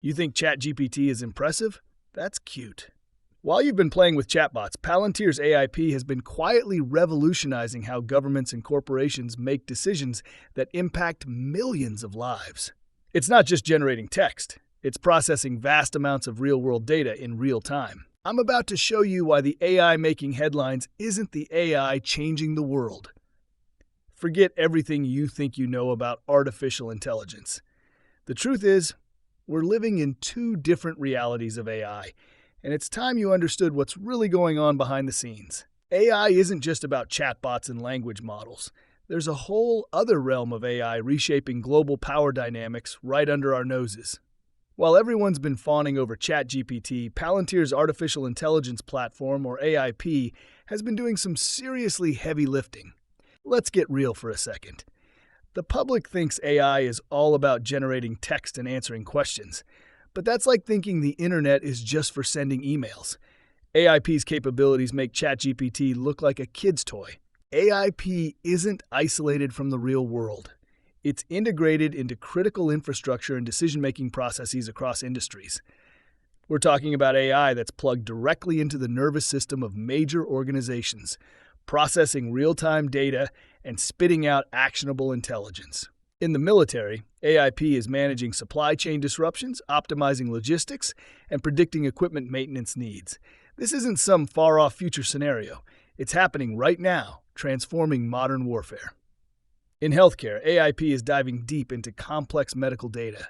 You think ChatGPT is impressive? That's cute. While you've been playing with chatbots, Palantir's AIP has been quietly revolutionizing how governments and corporations make decisions that impact millions of lives. It's not just generating text, it's processing vast amounts of real-world data in real time. I'm about to show you why the AI making headlines isn't the AI changing the world. Forget everything you think you know about artificial intelligence. The truth is, we're living in two different realities of AI, and it's time you understood what's really going on behind the scenes. AI isn't just about chatbots and language models. There's a whole other realm of AI reshaping global power dynamics right under our noses. While everyone's been fawning over ChatGPT, Palantir's artificial intelligence platform, or AIP, has been doing some seriously heavy lifting. Let's get real for a second. The public thinks AI is all about generating text and answering questions, but that's like thinking the internet is just for sending emails. AIP's capabilities make ChatGPT look like a kid's toy. AIP isn't isolated from the real world. It's integrated into critical infrastructure and decision-making processes across industries. We're talking about AI that's plugged directly into the nervous system of major organizations, processing real-time data and spitting out actionable intelligence. In the military, AIP is managing supply chain disruptions, optimizing logistics, and predicting equipment maintenance needs. This isn't some far-off future scenario. It's happening right now, transforming modern warfare. In healthcare, AIP is diving deep into complex medical data.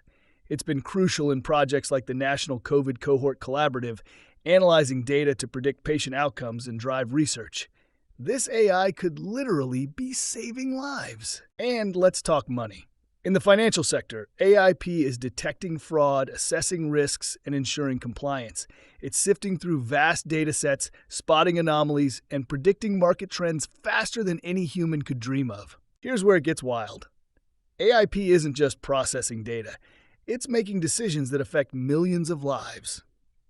It's been crucial in projects like the National COVID Cohort Collaborative, analyzing data to predict patient outcomes and drive research. This AI could literally be saving lives. And let's talk money. In the financial sector, AIP is detecting fraud, assessing risks, and ensuring compliance. It's sifting through vast data sets, spotting anomalies, and predicting market trends faster than any human could dream of. Here's where it gets wild. AIP isn't just processing data. It's making decisions that affect millions of lives.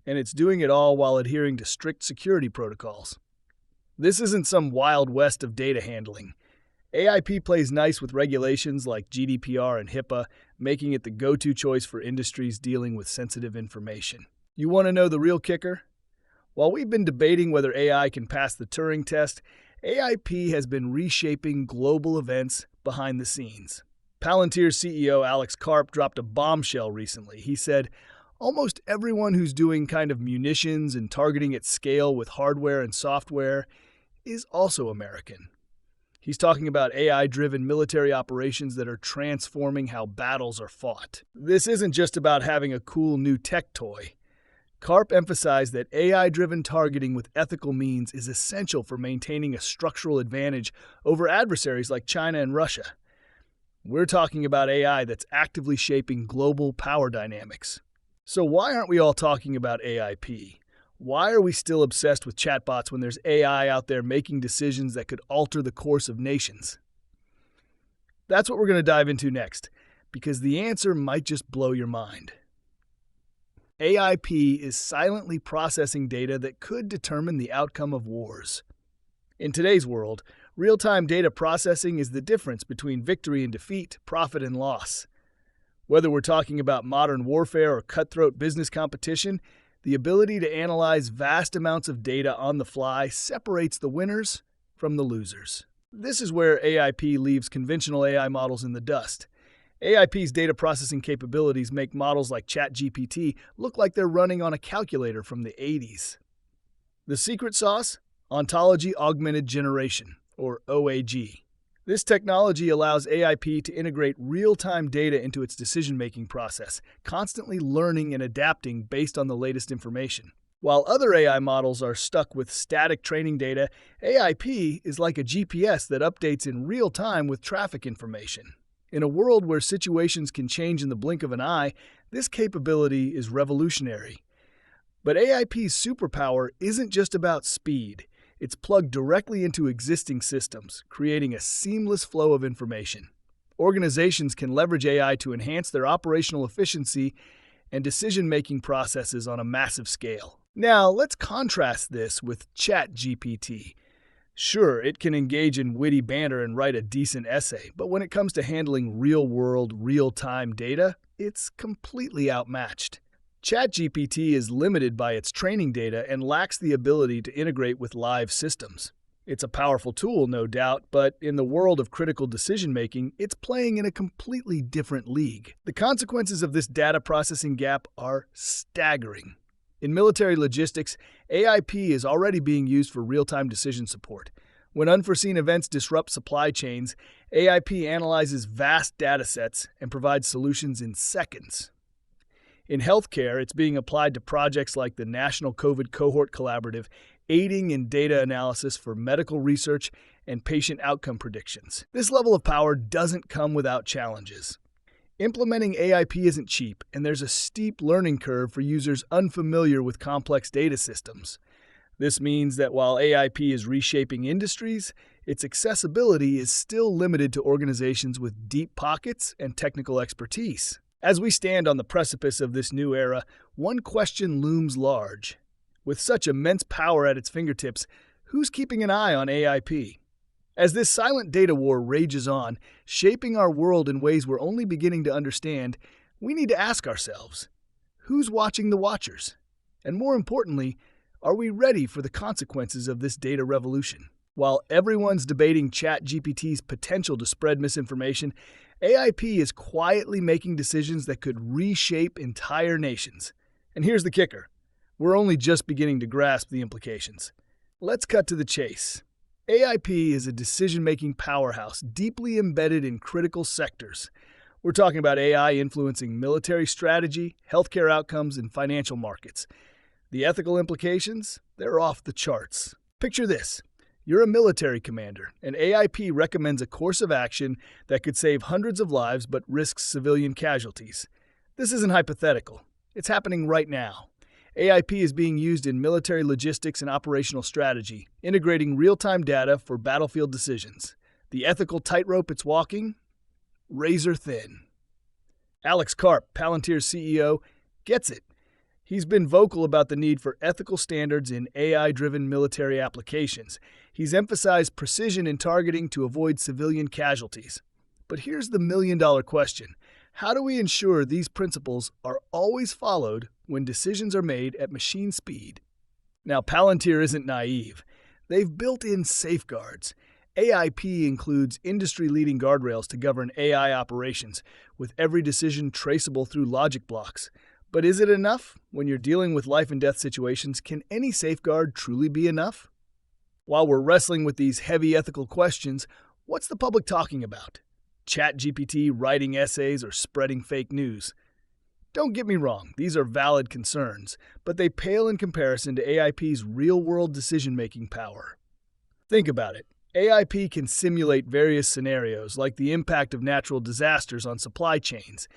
And it's doing it all while adhering to strict security protocols. This isn't some wild west of data handling. AIP plays nice with regulations like GDPR and HIPAA, making it the go-to choice for industries dealing with sensitive information. You want to know the real kicker? While we've been debating whether AI can pass the Turing test, AIP has been reshaping global events behind the scenes. Palantir CEO Alex Karp dropped a bombshell recently. He said, "Almost everyone who's doing kind of munitions and targeting at scale with hardware and software is also American." He's talking about AI-driven military operations that are transforming how battles are fought. This isn't just about having a cool new tech toy. Karp emphasized that AI-driven targeting with ethical means is essential for maintaining a structural advantage over adversaries like China and Russia. We're talking about AI that's actively shaping global power dynamics. So why aren't we all talking about AIP? Why are we still obsessed with chatbots when there's AI out there making decisions that could alter the course of nations? That's what we're going to dive into next, because the answer might just blow your mind. AIP is silently processing data that could determine the outcome of wars. In today's world, real-time data processing is the difference between victory and defeat, profit and loss. Whether we're talking about modern warfare or cutthroat business competition, the ability to analyze vast amounts of data on the fly separates the winners from the losers. This is where AIP leaves conventional AI models in the dust. AIP's data processing capabilities make models like ChatGPT look like they're running on a calculator from the 80s. The secret sauce? Ontology Augmented Generation, or OAG. This technology allows AIP to integrate real-time data into its decision-making process, constantly learning and adapting based on the latest information. While other AI models are stuck with static training data, AIP is like a GPS that updates in real time with traffic information. In a world where situations can change in the blink of an eye, this capability is revolutionary. But AIP's superpower isn't just about speed. It's plugged directly into existing systems, creating a seamless flow of information. Organizations can leverage AI to enhance their operational efficiency and decision-making processes on a massive scale. Now, let's contrast this with ChatGPT. Sure, it can engage in witty banter and write a decent essay, but when it comes to handling real-world, real-time data, it's completely outmatched. ChatGPT is limited by its training data and lacks the ability to integrate with live systems. It's a powerful tool, no doubt, but in the world of critical decision-making, it's playing in a completely different league. The consequences of this data processing gap are staggering. In military logistics, AIP is already being used for real-time decision support. When unforeseen events disrupt supply chains, AIP analyzes vast data sets and provides solutions in seconds. In healthcare, it's being applied to projects like the National COVID Cohort Collaborative, aiding in data analysis for medical research and patient outcome predictions. This level of power doesn't come without challenges. Implementing AIP isn't cheap, and there's a steep learning curve for users unfamiliar with complex data systems. This means that while AIP is reshaping industries, its accessibility is still limited to organizations with deep pockets and technical expertise. As we stand on the precipice of this new era, one question looms large. With such immense power at its fingertips, who's keeping an eye on AIP? As this silent data war rages on, shaping our world in ways we're only beginning to understand, we need to ask ourselves, who's watching the watchers? And more importantly, are we ready for the consequences of this data revolution? While everyone's debating ChatGPT's potential to spread misinformation, AIP is quietly making decisions that could reshape entire nations. And here's the kicker. We're only just beginning to grasp the implications. Let's cut to the chase. AIP is a decision-making powerhouse deeply embedded in critical sectors. We're talking about AI influencing military strategy, healthcare outcomes, and financial markets. The ethical implications? They're off the charts. Picture this. You're a military commander, and AIP recommends a course of action that could save hundreds of lives but risks civilian casualties. This isn't hypothetical. It's happening right now. AIP is being used in military logistics and operational strategy, integrating real-time data for battlefield decisions. The ethical tightrope it's walking? Razor thin. Alex Karp, Palantir's CEO, gets it. He's been vocal about the need for ethical standards in AI-driven military applications. He's emphasized precision in targeting to avoid civilian casualties. But here's the million-dollar question. How do we ensure these principles are always followed when decisions are made at machine speed? Now, Palantir isn't naive. They've built in safeguards. AIP includes industry-leading guardrails to govern AI operations, with every decision traceable through logic blocks. But is it enough? When you're dealing with life-and-death situations, can any safeguard truly be enough? While we're wrestling with these heavy ethical questions, what's the public talking about? ChatGPT writing essays or spreading fake news? Don't get me wrong, these are valid concerns, but they pale in comparison to AIP's real-world decision-making power. Think about it. AIP can simulate various scenarios, like the impact of natural disasters on supply chains.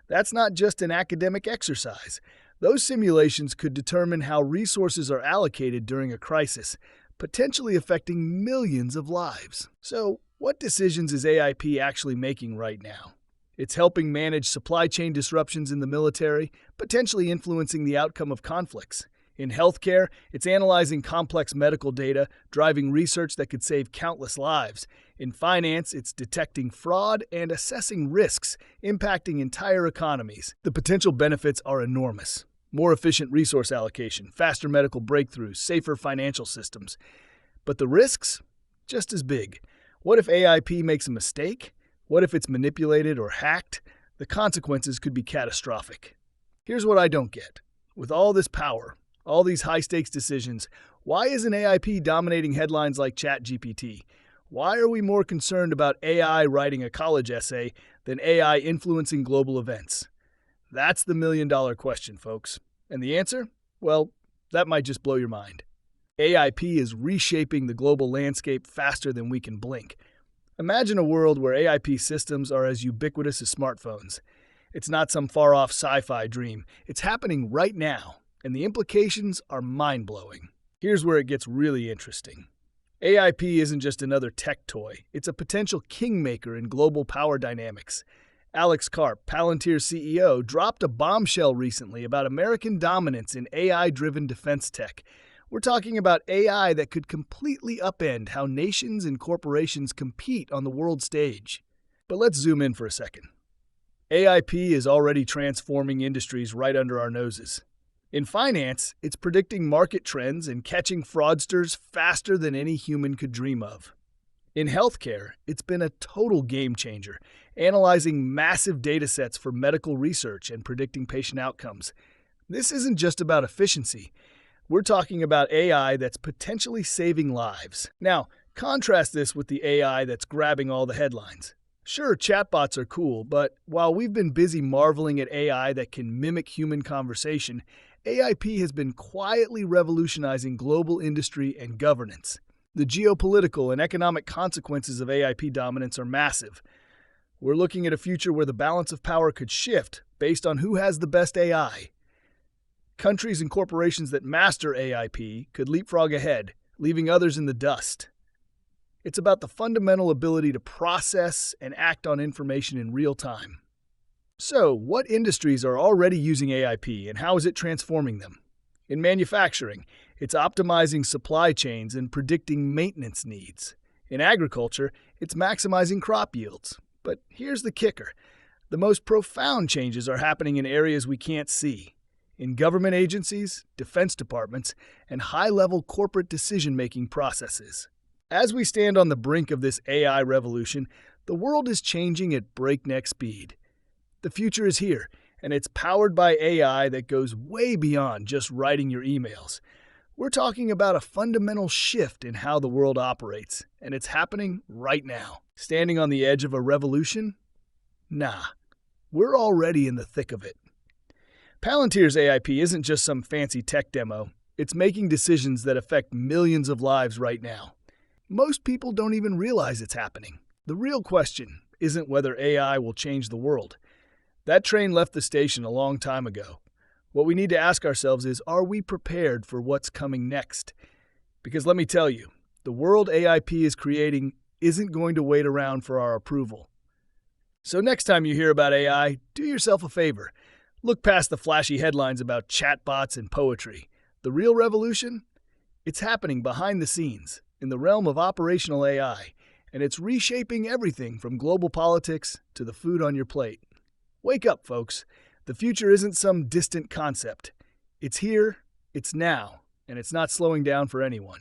That's not just an academic exercise. Those simulations could determine how resources are allocated during a crisis, potentially affecting millions of lives. So, what decisions is AIP actually making right now? It's helping manage supply chain disruptions in the military, potentially influencing the outcome of conflicts. In healthcare, it's analyzing complex medical data, driving research that could save countless lives. In finance, it's detecting fraud and assessing risks, impacting entire economies. The potential benefits are enormous. More efficient resource allocation, faster medical breakthroughs, safer financial systems. But the risks? Just as big. What if AIP makes a mistake? What if it's manipulated or hacked? The consequences could be catastrophic. Here's what I don't get. With all this power, all these high-stakes decisions, why isn't AIP dominating headlines like ChatGPT? Why are we more concerned about AI writing a college essay than AI influencing global events? That's the million-dollar question, folks. And the answer? Well, that might just blow your mind. AIP is reshaping the global landscape faster than we can blink. Imagine a world where AIP systems are as ubiquitous as smartphones. It's not some far-off sci-fi dream. It's happening right now, and the implications are mind-blowing. Here's where it gets really interesting. AIP isn't just another tech toy. It's a potential kingmaker in global power dynamics. Alex Karp, Palantir CEO, dropped a bombshell recently about American dominance in AI-driven defense tech. We're talking about AI that could completely upend how nations and corporations compete on the world stage. But let's zoom in for a second. AIP is already transforming industries right under our noses. In finance, it's predicting market trends and catching fraudsters faster than any human could dream of. In healthcare, it's been a total game changer, analyzing massive data sets for medical research and predicting patient outcomes. This isn't just about efficiency. We're talking about AI that's potentially saving lives. Now, contrast this with the AI that's grabbing all the headlines. Sure, chatbots are cool, but while we've been busy marveling at AI that can mimic human conversation, AIP has been quietly revolutionizing global industry and governance. The geopolitical and economic consequences of AIP dominance are massive. We're looking at a future where the balance of power could shift based on who has the best AI. Countries and corporations that master AIP could leapfrog ahead, leaving others in the dust. It's about the fundamental ability to process and act on information in real time. So, what industries are already using AIP and how is it transforming them? In manufacturing, it's optimizing supply chains and predicting maintenance needs. In agriculture, it's maximizing crop yields. But here's the kicker. The most profound changes are happening in areas we can't see. In government agencies, defense departments, and high-level corporate decision-making processes. As we stand on the brink of this AI revolution, the world is changing at breakneck speed. The future is here, and it's powered by AI that goes way beyond just writing your emails. We're talking about a fundamental shift in how the world operates, and it's happening right now. Standing on the edge of a revolution? Nah, we're already in the thick of it. Palantir's AIP isn't just some fancy tech demo. It's making decisions that affect millions of lives right now. Most people don't even realize it's happening. The real question isn't whether AI will change the world. That train left the station a long time ago. What we need to ask ourselves is, are we prepared for what's coming next? Because let me tell you, the world AIP is creating isn't going to wait around for our approval. So next time you hear about AI, do yourself a favor. Look past the flashy headlines about chatbots and poetry. The real revolution? It's happening behind the scenes, in the realm of operational AI, and it's reshaping everything from global politics to the food on your plate. Wake up, folks. The future isn't some distant concept. It's here, it's now, and it's not slowing down for anyone.